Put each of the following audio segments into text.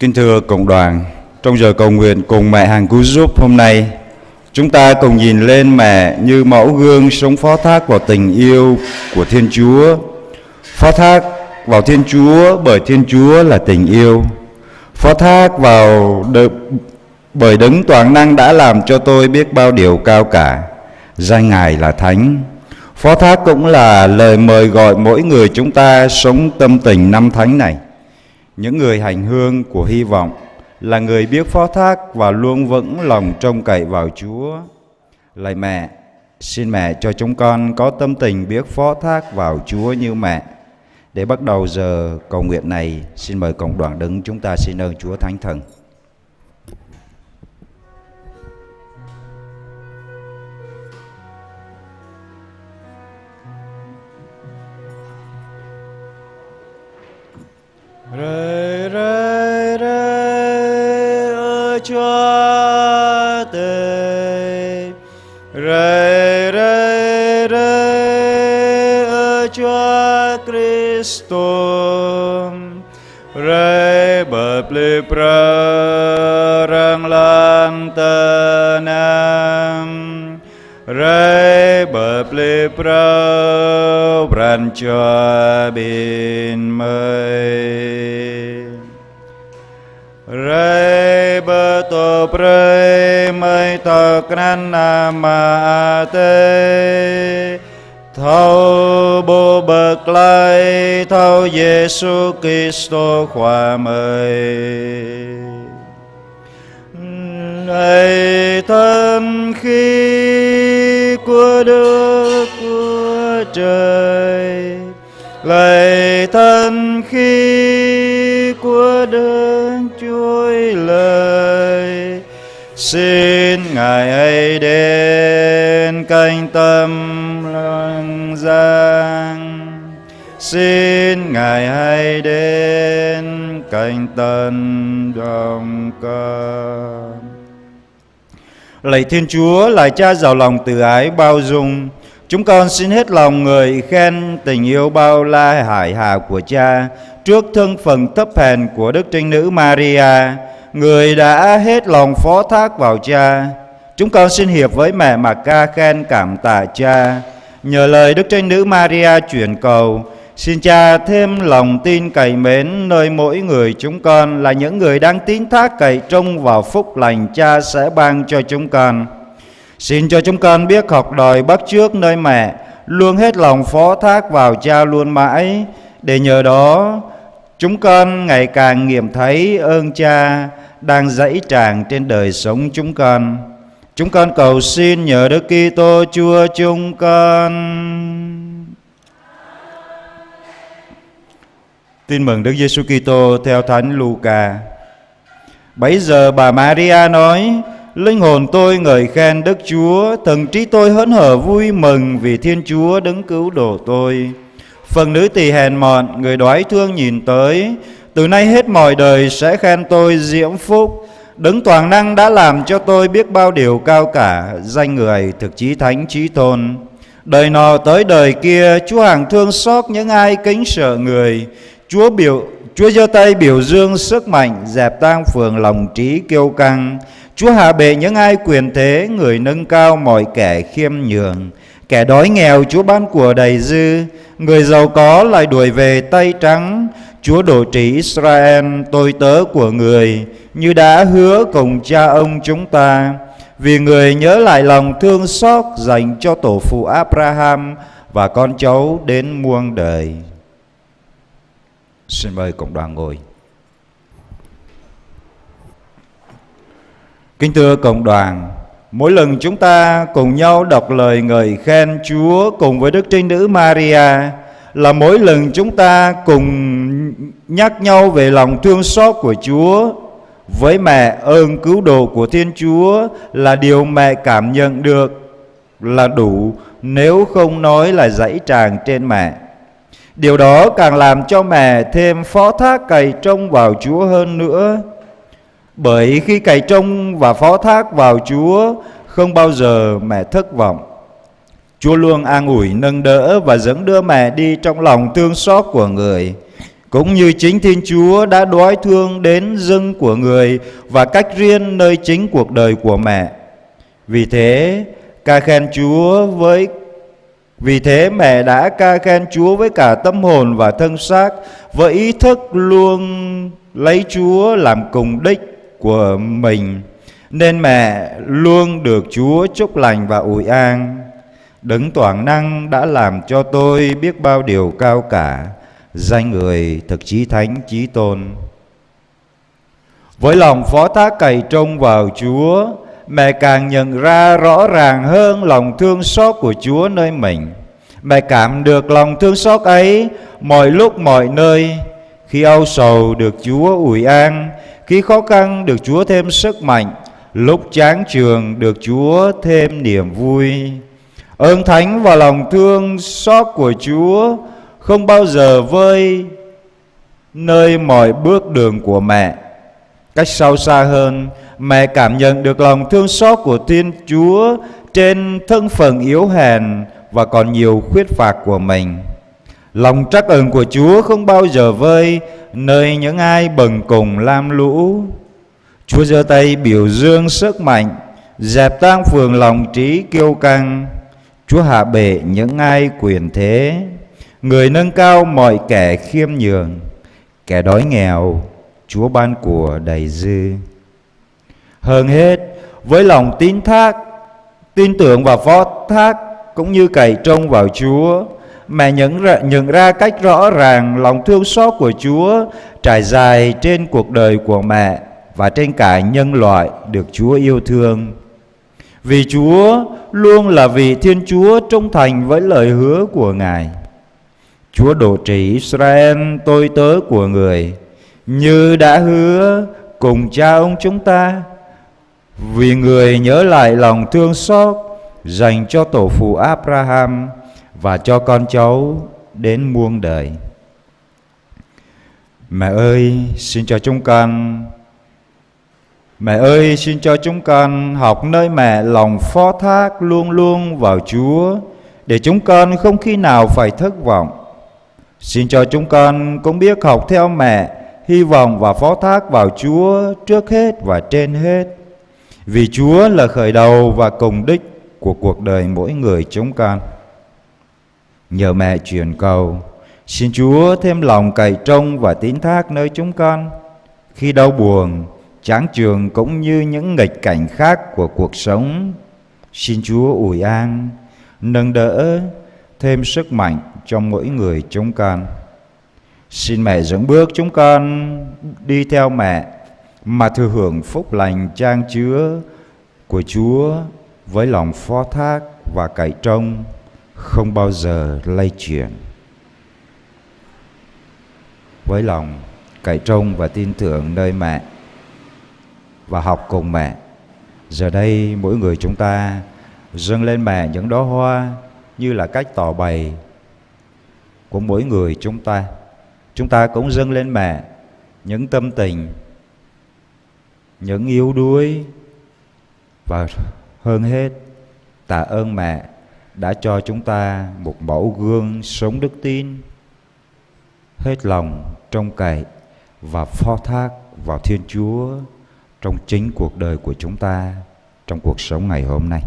Kính thưa cộng đoàn, trong giờ cầu nguyện cùng mẹ hàng cứu giúp hôm nay, chúng ta cùng nhìn lên mẹ như mẫu gương sống phó thác vào tình yêu của Thiên Chúa. Phó thác vào Thiên Chúa bởi Thiên Chúa là tình yêu. Phó thác vào bởi Đấng Toàn Năng đã làm cho tôi biết bao điều cao cả, danh Ngài là Thánh. Phó thác cũng là lời mời gọi mỗi người chúng ta sống tâm tình năm thánh này. Những người hành hương của hy vọng là người biết phó thác và luôn vững lòng trông cậy vào Chúa. Lạy mẹ, xin mẹ cho chúng con có tâm tình biết phó thác vào Chúa như mẹ. Để bắt đầu giờ cầu nguyện này, xin mời cộng đoàn đứng chúng ta xin ơn Chúa Thánh Thần. Rơi rơi rơi ở Chúa Tề, rơi rơi rơi ở Chúa Kitô, rơi bập lê pra răng lan ta nam, rơi bập lê pra bran cho bên mây. Rei beto prei mai ta kran nama te thâu bồ bậc lai thâu Giêsu Kitô khoa mây. Lạy thân khí của Đức của Trời, lạy thân khí của Đấng Chuỗi Lời, xin Ngài hãy đến canh tâm lăng giang, xin Ngài hãy đến canh tân đồng con. Lạy Thiên Chúa, lạy Cha giàu lòng từ ái bao dung, chúng con xin hết lòng ngợi khen tình yêu bao la hải hà của Cha trước thân phận thấp hèn của Đức Trinh Nữ Maria, người đã hết lòng phó thác vào Cha. Chúng con xin hiệp với mẹ mà ca khen cảm tạ Cha. Nhờ lời Đức Trinh Nữ Maria chuyển cầu, xin Cha thêm lòng tin cậy mến nơi mỗi người chúng con là những người đang tín thác cậy trông vào phúc lành Cha sẽ ban cho chúng con. Xin cho chúng con biết học đòi bắt chước nơi mẹ, luôn hết lòng phó thác vào Cha luôn mãi, để nhờ đó chúng con ngày càng nghiệm thấy ơn Cha đang dẫy tràng trên đời sống chúng con. Chúng con cầu xin nhờ Đức Kitô Chúa chúng con. Tin mừng Đức Giêsu Kitô theo Thánh Luca. Bấy giờ bà Maria nói: linh hồn tôi ngợi khen Đức Chúa, thần trí tôi hớn hở vui mừng vì Thiên Chúa đấng cứu độ tôi. Phần nữ tỳ hèn mọn, người đói thương nhìn tới, từ nay hết mọi đời sẽ khen tôi diễm phúc. Đấng Toàn Năng đã làm cho tôi biết bao điều cao cả, danh Người thực chí thánh chí tôn. Đời nọ tới đời kia, Chúa hằng thương xót những ai kính sợ Người. Chúa giơ tay biểu dương sức mạnh, dẹp tang phường lòng trí kiêu căng. Chúa hạ bệ những ai quyền thế, người nâng cao mọi kẻ khiêm nhường. Kẻ đói nghèo Chúa ban của đầy dư, người giàu có lại đuổi về tay trắng. Chúa độ trì Israel, tôi tớ của Người, như đã hứa cùng cha ông chúng ta. Vì Người nhớ lại lòng thương xót dành cho tổ phụ Abraham và con cháu đến muôn đời. Xin mời cộng đoàn ngồi. Kính thưa cộng đoàn, mỗi lần chúng ta cùng nhau đọc lời ngợi khen Chúa cùng với Đức Trinh Nữ Maria là mỗi lần chúng ta cùng nhắc nhau về lòng thương xót của Chúa. Với mẹ, ơn cứu độ của Thiên Chúa là điều mẹ cảm nhận được là đủ, nếu không nói là dẫy tràng trên mẹ. Điều đó càng làm cho mẹ thêm phó thác cậy trông vào Chúa hơn nữa. Bởi khi cậy trông và phó thác vào Chúa, không bao giờ mẹ thất vọng. Chúa luôn an ủi, nâng đỡ và dẫn đưa mẹ đi trong lòng thương xót của Người. cũng như chính Thiên Chúa đã đoái thương đến dưng của người và cách riêng nơi chính cuộc đời của mẹ. Vì thế mẹ đã ca khen Chúa với cả tâm hồn và thân xác, với ý thức luôn lấy Chúa làm cùng đích của mình, nên mẹ luôn được Chúa chúc lành và ủi an. Đấng toàn năng đã làm cho tôi biết bao điều cao cả, danh người thực chí thánh chí tôn. Với lòng phó thác cậy trông vào Chúa, mẹ càng nhận ra rõ ràng hơn lòng thương xót của Chúa nơi mình. Mẹ cảm được lòng thương xót ấy mọi lúc mọi nơi. Khi âu sầu được Chúa ủi an, khi khó khăn được Chúa thêm sức mạnh, lúc chán chường được Chúa thêm niềm vui. Ơn thánh và lòng thương xót của Chúa không bao giờ vơi nơi mọi bước đường của mẹ. Cách sâu xa hơn, mẹ cảm nhận được lòng thương xót của Thiên Chúa trên thân phận yếu hèn và còn nhiều khuyết phạt của mình. Lòng trắc ẩn của Chúa không bao giờ vơi nơi những ai bần cùng lam lũ. Chúa giơ tay biểu dương sức mạnh, dẹp tan phường lòng trí kiêu căng. Chúa hạ bệ những ai quyền thế, người nâng cao mọi kẻ khiêm nhường. Kẻ đói nghèo, Chúa ban của đầy dư. Hơn hết, với lòng tin tưởng và phó thác cũng như cậy trông vào Chúa, mẹ nhận ra cách rõ ràng lòng thương xót của Chúa trải dài trên cuộc đời của mẹ và trên cả nhân loại được Chúa yêu thương. Vì Chúa luôn là vị Thiên Chúa trung thành với lời hứa của Ngài. Chúa độ trì Israel, tôi tớ của người, như đã hứa cùng cha ông chúng ta. Vì người nhớ lại lòng thương xót dành cho tổ phụ Abraham và cho con cháu đến muôn đời. Mẹ ơi, xin cho chúng con học nơi mẹ lòng phó thác luôn luôn vào Chúa, để chúng con không khi nào phải thất vọng. Xin cho chúng con cũng biết học theo mẹ, hy vọng và phó thác vào Chúa trước hết và trên hết. Vì Chúa là khởi đầu và cùng đích của cuộc đời mỗi người chúng con. Nhờ mẹ truyền cầu, xin Chúa thêm lòng cậy trông và tín thác nơi chúng con. Khi đau buồn, chán chường cũng như những nghịch cảnh khác của cuộc sống, xin Chúa ủi an, nâng đỡ, thêm sức mạnh cho mỗi người chúng con. Xin mẹ dẫn bước chúng con đi theo mẹ mà thừa hưởng phúc lành chan chứa của Chúa với lòng phó thác và cậy trông không bao giờ lay chuyển. Với lòng cậy trông và tin tưởng nơi mẹ và học cùng mẹ, giờ đây mỗi người chúng ta dâng lên mẹ những đóa hoa như là cách tỏ bày của mỗi người chúng ta. Chúng ta cũng dâng lên mẹ những tâm tình, những yếu đuối, và hơn hết tạ ơn mẹ đã cho chúng ta một mẫu gương sống đức tin, hết lòng trông cậy và phó thác vào Thiên Chúa trong chính cuộc đời của chúng ta, trong cuộc sống ngày hôm nay.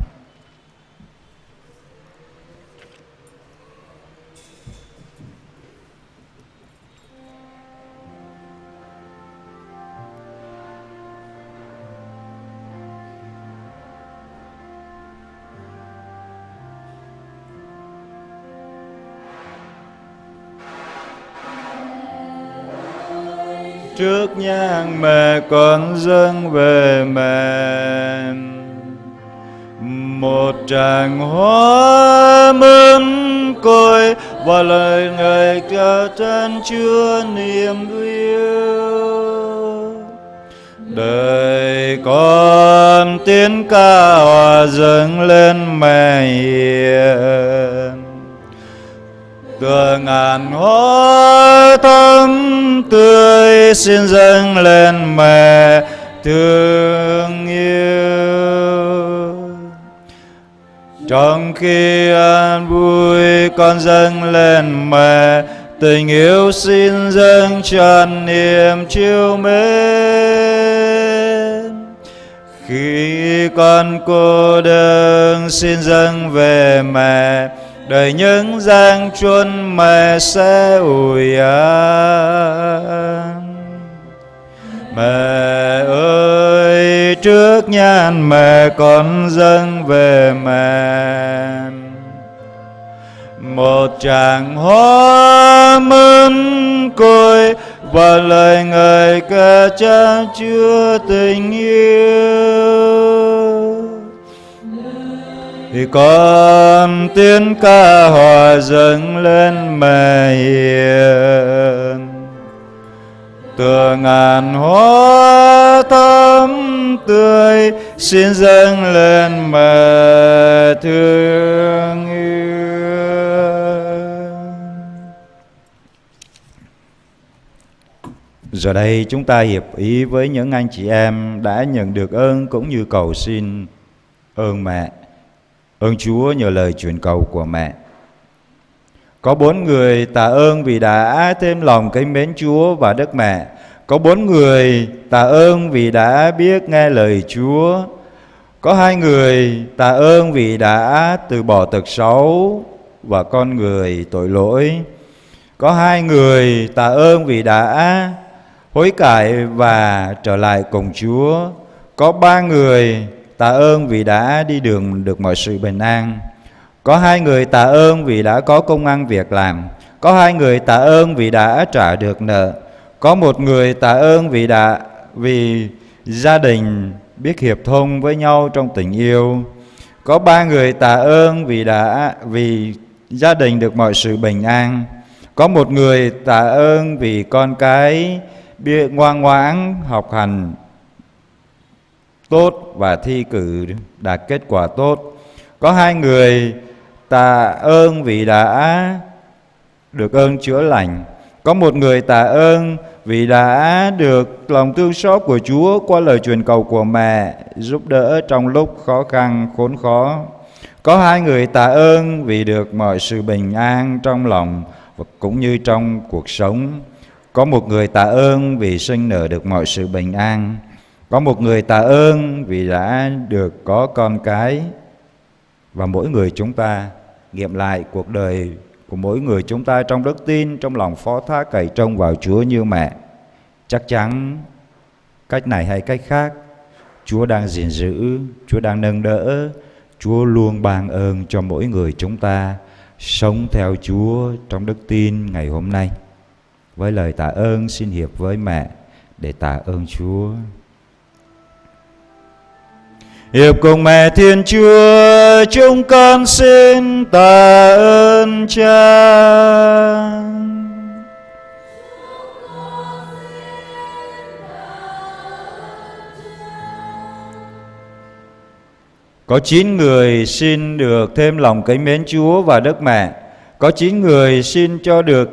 Trước nhang mẹ con dâng về mẹ một tràng hoa mơn côi và lời ngài ca chân chứa niềm yêu. Đời con tiếng ca hòa dâng lên mẹ hiền, tựa ngàn hoa thắm tươi xin dâng lên mẹ thương yêu. Trong khi an vui con dâng lên mẹ Tình yêu xin dâng tràn niềm trìu mến. Khi con cô đơn xin dâng về mẹ, đời những giang chuôn mẹ sẽ ủi an. Mẹ ơi, trước nhan mẹ con dâng về mẹ một tràng hoa mân côi và lời ngợi ca chan chứa tình yêu. Thì con tiếng ca hòa dâng lên mẹ hiền, tựa ngàn hoa thắm tươi xin dâng lên mẹ thương yêu. Giờ đây chúng ta hiệp ý với những anh chị em đã nhận được ơn cũng như cầu xin ơn mẹ, ơn Chúa nhờ lời truyền cầu của mẹ. Có 4 người tạ ơn vì đã thêm lòng kính mến Chúa và Đức Mẹ. Có 4 người tạ ơn vì đã biết nghe lời Chúa. Có 2 người tạ ơn vì đã từ bỏ tật xấu và con người tội lỗi. Có 2 người tạ ơn vì đã hối cải và trở lại cùng Chúa. Có 3 người tạ ơn vì đã đi đường được mọi sự bình an. Có 2 người tạ ơn vì đã có công ăn việc làm. Có 2 người tạ ơn vì đã trả được nợ. Có 1 người tạ ơn vì gia đình biết hiệp thông với nhau trong tình yêu. Có 3 người tạ ơn vì gia đình được mọi sự bình an. Có 1 người tạ ơn vì con cái biết ngoan ngoãn học hành tốt và thi cử đạt kết quả tốt. Có 2 người tạ ơn vì đã được ơn chữa lành. Có 1 người tạ ơn vì đã được lòng thương xót của Chúa qua lời truyền cầu của mẹ giúp đỡ trong lúc khó khăn khốn khó. Có 2 người tạ ơn vì được mọi sự bình an trong lòng và cũng như trong cuộc sống. Có 1 người tạ ơn vì sinh nở được mọi sự bình an. Có 1 người tạ ơn vì đã được có con cái. Và mỗi người chúng ta nghiệm lại cuộc đời của mỗi người chúng ta trong đức tin, trong lòng phó thác cậy trông vào Chúa như mẹ. Chắc chắn cách này hay cách khác, Chúa đang gìn giữ, Chúa đang nâng đỡ, Chúa luôn ban ơn cho mỗi người chúng ta sống theo Chúa trong đức tin ngày hôm nay. Với lời tạ ơn xin hiệp với mẹ để tạ ơn Chúa. Hiệp cùng mẹ Thiên Chúa, chúng con xin tạ ơn Cha. Có 9 người xin được thêm lòng kính mến Chúa và Đức Mẹ. Có 9 người xin cho được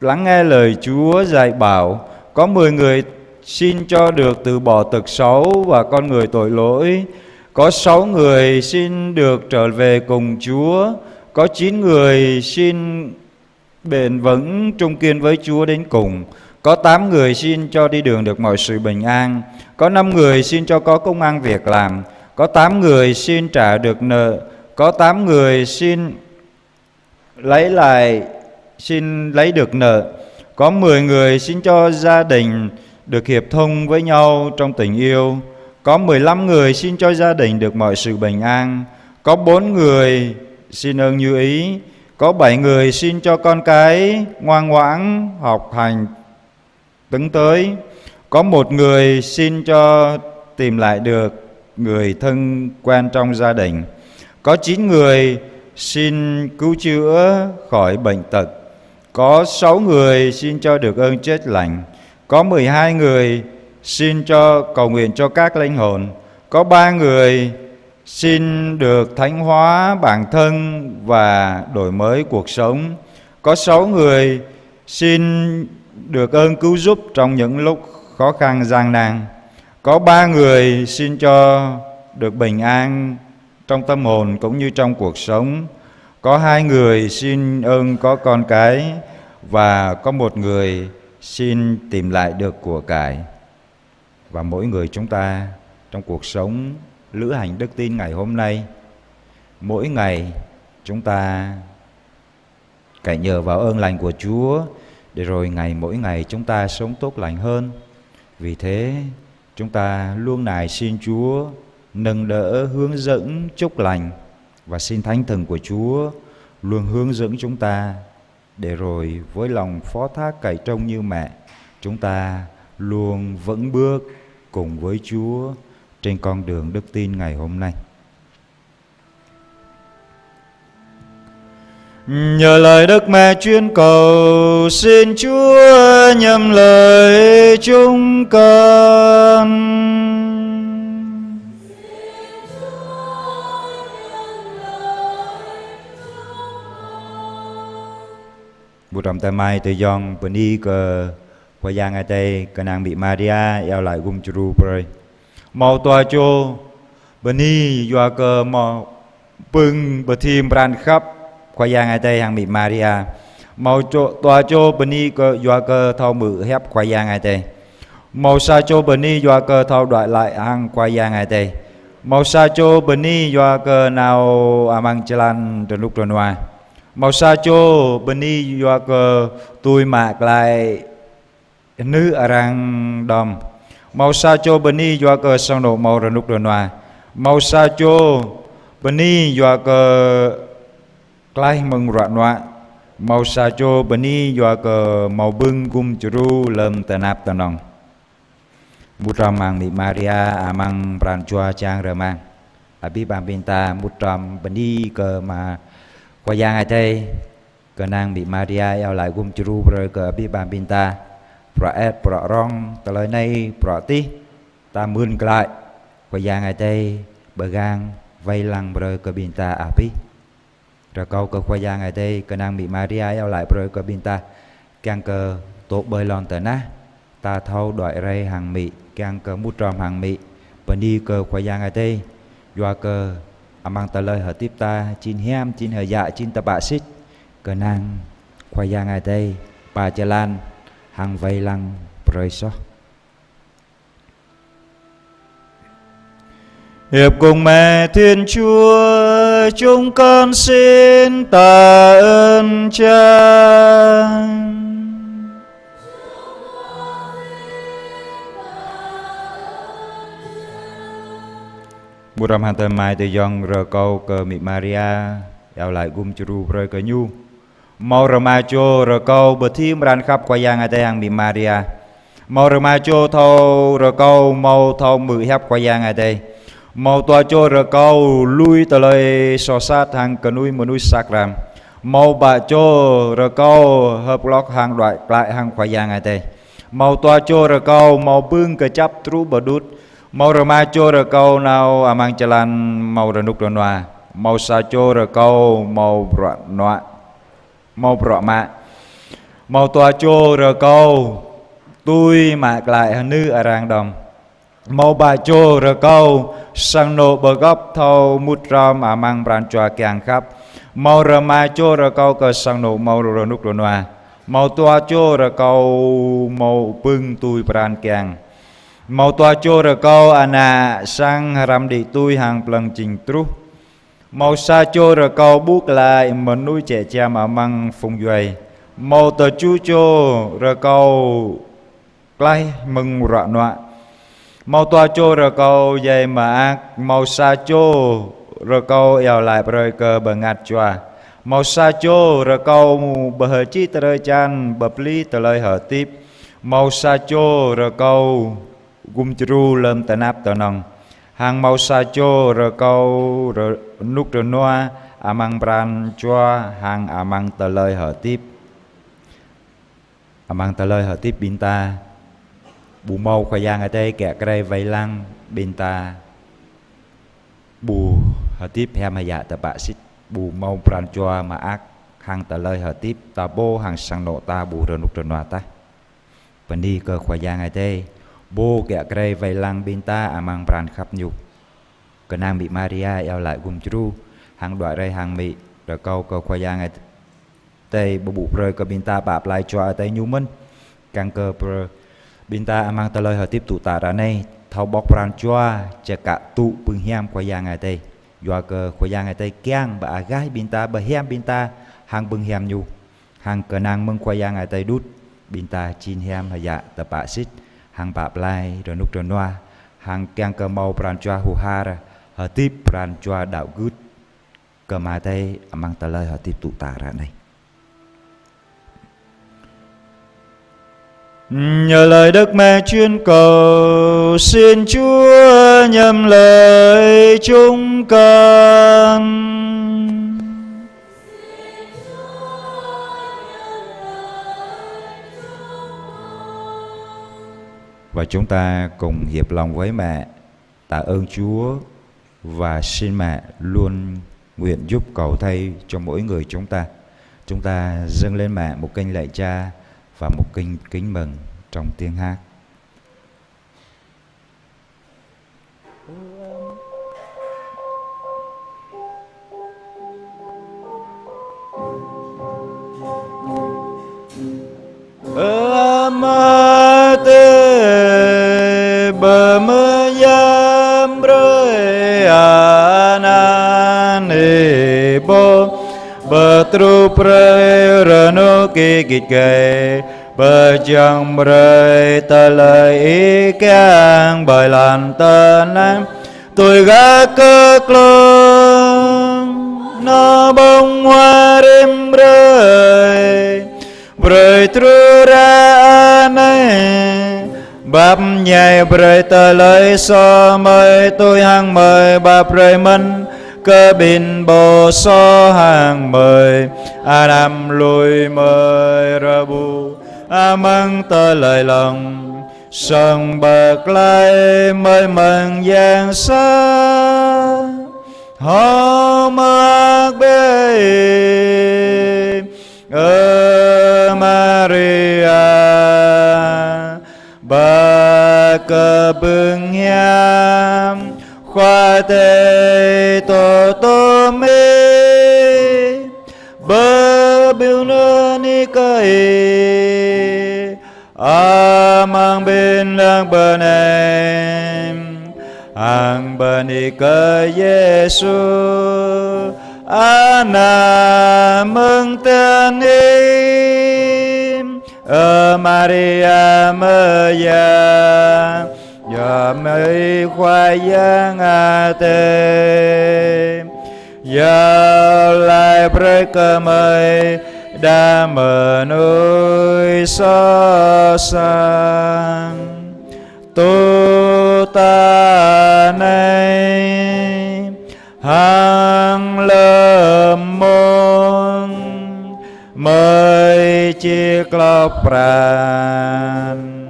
lắng nghe lời Chúa dạy bảo. Có 10 người xin cho được từ bỏ tật xấu và con người tội lỗi. Có 6 người xin được trở về cùng Chúa. Có 9 người xin bền vững trung kiên với Chúa đến cùng. Có 8 người xin cho đi đường được mọi sự bình an. Có 5 người xin cho có công ăn việc làm. Có 8 người xin trả được nợ. Có 8 người xin lấy được nợ. Có 10 người xin cho gia đình được hiệp thông với nhau trong tình yêu. Có 15 người xin cho gia đình được mọi sự bình an. Có 4 người xin ơn như ý. Có 7 người xin cho con cái ngoan ngoãn học hành tấn tới. Có 1 người xin cho tìm lại được người thân quen trong gia đình. Có 9 người xin cứu chữa khỏi bệnh tật. Có 6 người xin cho được ơn chết lành. Có 12 người xin cho cầu nguyện cho các linh hồn. Có 3 người xin được thánh hóa bản thân và đổi mới cuộc sống. Có 6 người xin được ơn cứu giúp trong những lúc khó khăn gian nan. Có 3 người xin cho được bình an trong tâm hồn cũng như trong cuộc sống. Có 2 người xin ơn có con cái. và có một người xin tìm lại được của cải. Và mỗi người chúng ta trong cuộc sống lữ hành đức tin ngày hôm nay, mỗi ngày chúng ta cậy nhờ vào ơn lành của Chúa để rồi mỗi ngày chúng ta sống tốt lành hơn. Vì thế chúng ta luôn nài xin Chúa nâng đỡ, hướng dẫn, chúc lành, và xin Thánh Thần của Chúa luôn hướng dẫn chúng ta để rồi với lòng phó thác cậy trông như mẹ, chúng ta luôn vững bước cùng với Chúa trên con đường đức tin ngày hôm nay. Nhờ lời Đức Mẹ chuyên cầu, xin Chúa nhầm lời chúng con. Một trăm tay mai từ dòng bên đi cờ qua giang ai tây cờ nàng bị Maria eo lại gum churu pray mau toa cho bên đi doa cờ mau pưng bờ thìm ran khắp qua giang ai tây hàng bị Maria mau cho toa cho bên đi cờ doa cờ thao mự hép qua giang ai tây mau sa cho bên đi doa cờ thao đoại lại hàng qua giang ai tây mau sa cho bên đi doa cờ nào amang jalan từ lúc rồi ngoài mau sa cho bên đi doa cờ tôi mạc lại nữ arang đom mau sa cho bên đi doa cờ sang độ mau rồi lúc rồi ngoài mau sa cho bên đi doa cờ lại mừng rạng nọ mau sa cho bên đi doa cờ mau bưng gum churu lầm tà nạp tà nòng mút ram mang bị Maria amang pran chua chang rờ mang abi bam binta mút ram bên đi cờ mà qua giang ai đây cờ nàng bị Maria eo lại gum churu rồi cờ abi bam binta pro rong tờ lời này pro tí ta mươn lại qua giang ai đây bờ gang vây lăng rồi cờ binta abi rồi câu cờ qua giang ai đây cờ nàng bị Maria eo lại rồi cờ binta càng cờ tốt bơi lon tờ ná ta thâu đòi ray hàng mị càng cờ mút tròn hàng mị bên đi cờ qua giang ai đây doa cờ amang ta lời hợp tiếp ta chín hem chín hờ dạ chín ta bạ xích cờ nàng qua giang ai đây bà chà lan hàng vây lăng rơi xó. Hiệp cùng mẹ Thiên Chúa, chúng con xin tạ ơn Cha. Bùa rằm hàng tầm mai từ dòng rờ câu cờ mị Maria eo lại gum churu rơi cờ nhu mau rờ ma chô rờ câu bờ thím ran khắp qua giang ai tây hàng mị Maria mau rờ ma chô thâu rờ câu mau thâu mự hép qua giang ai tây mau toa chô rờ câu lui tờ lời so sát hàng cờ núi mờ núi sạc ram mau bà chô rờ câu hợp lóc hàng đoại lại hàng qua giang ai tây mau toa chô rờ câu mau bưng cờ chấp trú bờ đút mau rờ ma chô rờ câu nào amang jalan mau rờ nục rờ noa mau sa chô rờ câu mau rọ noa mau rọ mạ mau toa chô rờ câu tôi mạc lại nữ arang đom mau bà chô rờ câu sang nộ bờ góc thâu mút ram amang pran chua càng khắp mau rờ ma chô rờ câu cờ sang nộ mau rờ nục rờ noa mau toa chô rờ câu mau bưng tôi pran càng mau toa chô rờ câu ana sang ram đi tôi hàng pleng trình tru mau sa chô rờ câu bút lại mà nuôi trẻ cha mà mang phùng duy mau tờ chú chô rờ câu lại mừng rọ nọ mau toa chô rờ câu dây mà ác mau sa chô rờ câu eo lại rơi cờ bờ ngạt chua mau sa chô rờ câu bờ hờ chi tờ rơi chan bờ pli tờ lời hở tiếp mau sa chô rờ câu gum chru lơm tờ nắp tờ nòng hàng mau sa chô rờ câu rờ nút rờ noa amang pran chua hàng amang tờ lời hở tiếp binta bù mau khoai giang ở đây kẹt cây vây lăng binta bù hở tiếp hem hay dạ tờ bạ xích bù mau pran chua mà ác hàng tờ lời hở tiếp ta bô hàng sang nộ ta bù rờ nút rờ noa ta bên đi cơ khoai giang ở đây bố kẹt cây vây lăng binta amang pran khắp nhục cờ nàng bị Maria eo lại gum chru hàng đoại ray hàng mị rồi câu câu khoai giang tây bộ rơi cơ binta bạp lại cho tây nhu minh càng cơ bờ binta mang tờ lời hợp tiếp tụ tạ ra này thao bọc ran cho chả cả tụ bưng hiam qua giang ngày tây do cơ qua giang ngày tây kiang bà gái binta bà hiam binta hàng bưng hiam nhu hàng cờ nàng mừng qua giang ngày tây đút binta chin hiam hà dạ tập bạ xít hàng bạp lại rồi nút rồi noa hàng kiang cơ mau ran cho hu ha ra hợp tiếp ran cho đạo gút cơ mà tây mang tờ lời hợp tiếp tụ tạ ra này. Nhờ lời Đức Mẹ chuyên cầu, xin Chúa nhầm lời chúng con. Và chúng ta cùng hiệp lòng với mẹ tạ ơn Chúa và xin mẹ luôn nguyện giúp cầu thay cho mỗi người chúng ta. Chúng ta dâng lên mẹ một kênh lạy Cha và một kinh kính mừng trong tiếng hát. Amate bamyam bre anane bo batru pre rano ki kike bajang bre talai kang bài lan tân nam tôi gác cơ klong nó bông hoa đêm rơi bơi trưa ra này bắp nhảy bơi ta lấy so mời tôi hàng mời bắp rơi mình cơ bin bồ so hàng mời Adam lùi mời ra bu măng ta lời lòng sông bạc lại mời mừng giang xa họ mắc bê Maria bà cơ bưng nham khoa tê tô mê bơ biểu nơ ni cây mang bên lang bờ này ang bờ ni cơ Giêsu Anna mừng tên im Maria mơ ya ya mây khoai giang tê ya lại bơi cơ mây đa mờ núi so sang tu ta này hàng lâm môn mời chiếc lọc pran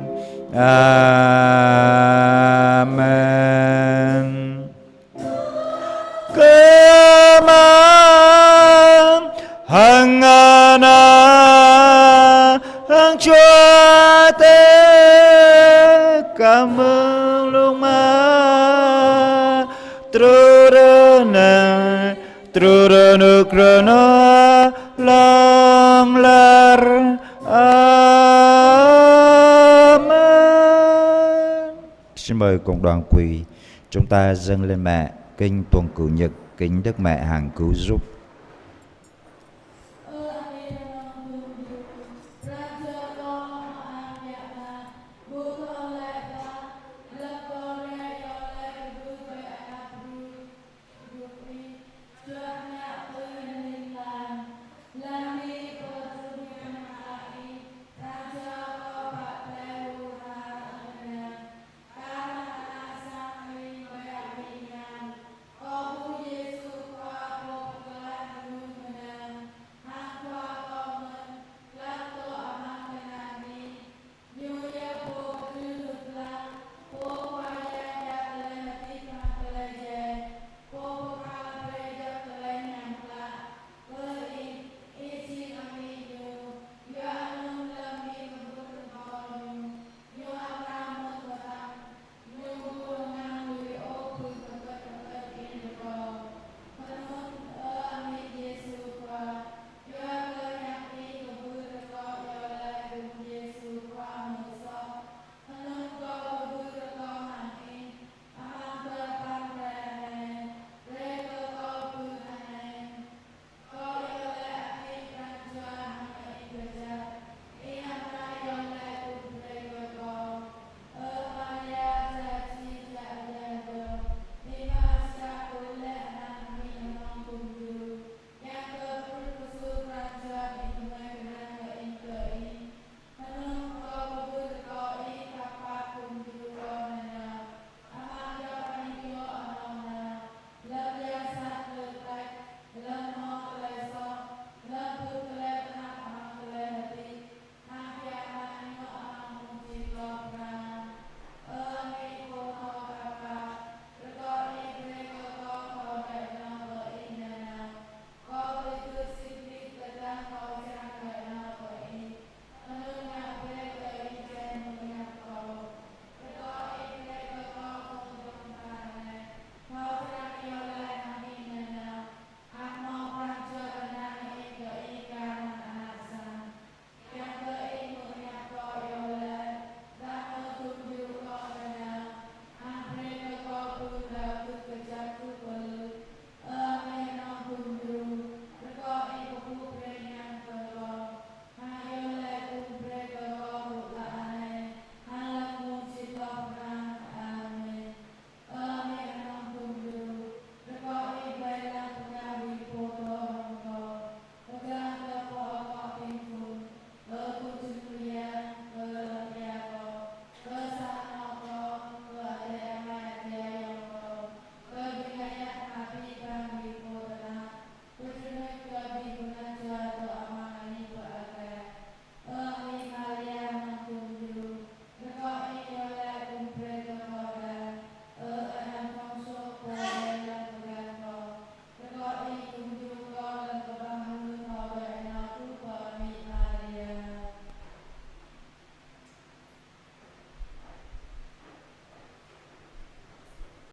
amen cơ mang hằng ana hằng chúa tế cảm ơn lúc mà Trura nukrana lang lar amen. Xin mời cộng đoàn quỳ chúng ta dâng lên mẹ kinh tuần cửu nhật kính Đức Mẹ Hằng Cứu Giúp.